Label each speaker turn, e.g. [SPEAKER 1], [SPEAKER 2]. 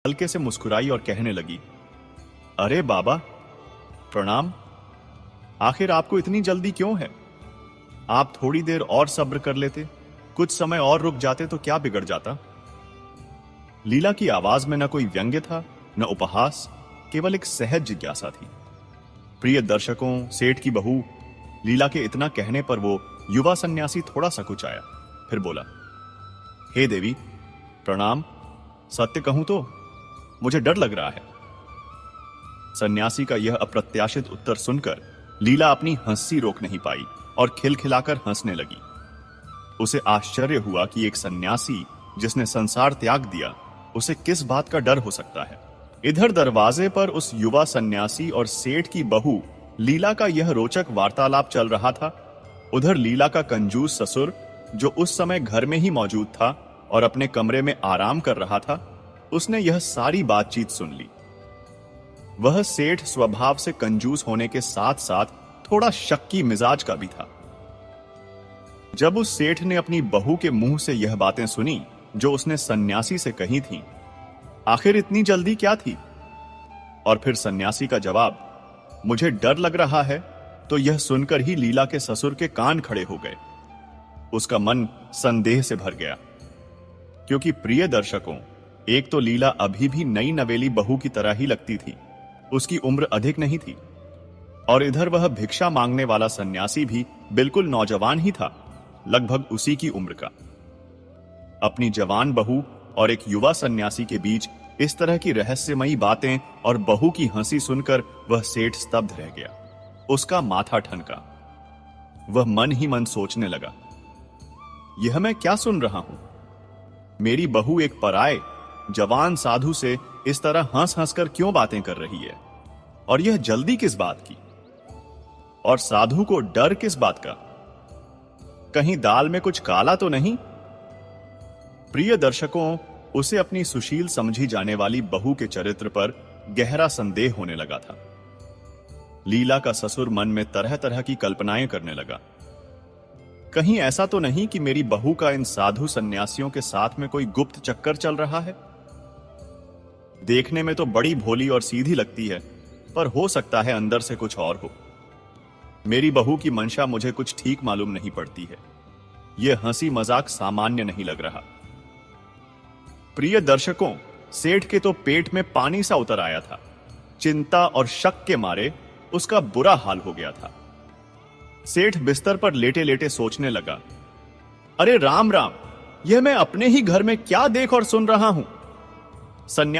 [SPEAKER 1] हल्के से मुस्कुराई और कहने लगी, अरे बाबा, प्रणाम। आखिर आपको इतनी जल्दी क्यों है? आप थोड़ी देर और सब्र कर लेते, कुछ समय और रुक जाते तो क्या बिगड़ जाता? लीला की आवाज में न कोई व्यंग्य था, न उपहास, केवल एक सहज जिज्ञासा थी। प्रिय दर्शकों, सेठ की बहू लीला के इतना कहने पर वो युवा सन्यासी थोड़ा सा कुचाया, फिर बोला, हे देवी, प्रणाम। सत्य कहूं तो मुझे डर लग रहा है। सन्यासी का यह अप्रत्याशित उत्तर सुनकर लीला अपनी हंसी रोक नहीं पाई और खिलखिलाकर हंसने लगी। उसे आश्चर्य हुआ कि एक सन्यासी जिसने संसार त्याग दिया, उसे किस बात का डर हो सकता है। इधर दरवाजे पर उस युवा सन्यासी और सेठ की बहू लीला का यह रोचक वार्तालाप चल रहा था। उधर लीला का कंजूस ससुर, जो उस समय घर में ही मौजूद था और अपने कमरे में आराम कर रहा था, उसने यह सारी बातचीत सुन ली। वह सेठ स्वभाव से कंजूस होने के साथ साथ थोड़ा शक्की मिजाज का भी था। जब उस सेठ ने अपनी बहू के मुंह से यह बातें सुनी जो उसने सन्यासी से कही थीं, आखिर इतनी जल्दी क्या थी? और फिर सन्यासी का जवाब, मुझे डर लग रहा है, तो यह सुनकर ही लीला के ससुर के कान खड़े हो गए। उसका मन संदेह से भर गया, क्योंकि प्रिय दर्शकों, एक तो लीला अभी भी नई नवेली बहू की तरह ही लगती थी, उसकी उम्र अधिक नहीं थी, और इधर वह भिक्षा मांगने वाला सन्यासी भी बिल्कुल नौजवान ही था, लगभग उसी की उम्र का। अपनी जवान बहू और एक युवा सन्यासी के बीच इस तरह की रहस्यमयी बातें और बहू की हंसी सुनकर वह सेठ स्तब्ध रह गया। उसका माथा ठनका। वह मन ही मन सोचने लगा, यह मैं क्या सुन रहा हूं? मेरी बहू एक पराये जवान साधु से इस तरह हंस हंस कर क्यों बातें कर रही है? और यह जल्दी किस बात की? और साधु को डर किस बात का? कहीं दाल में कुछ काला तो नहीं? प्रिय दर्शकों, उसे अपनी सुशील समझी जाने वाली बहू के चरित्र पर गहरा संदेह होने लगा था। लीला का ससुर मन में तरह तरह की कल्पनाएं करने लगा। कहीं ऐसा तो नहीं कि मेरी बहू का इन साधु सन्यासियों के साथ में कोई गुप्त चक्कर चल रहा है? देखने में तो बड़ी भोली और सीधी लगती है, पर हो सकता है अंदर से कुछ और हो। मेरी बहू की मंशा मुझे कुछ ठीक मालूम नहीं पड़ती है। यह हंसी मजाक सामान्य नहीं लग रहा। प्रिय दर्शकों, सेठ के तो पेट में पानी सा उतर आया था। चिंता और शक के मारे उसका बुरा हाल हो गया था। सेठ बिस्तर पर लेटे लेटे सोचने लगा, अरे राम राम, यह मैं अपने ही घर में क्या देख और सुन रहा हूं? सन्यासी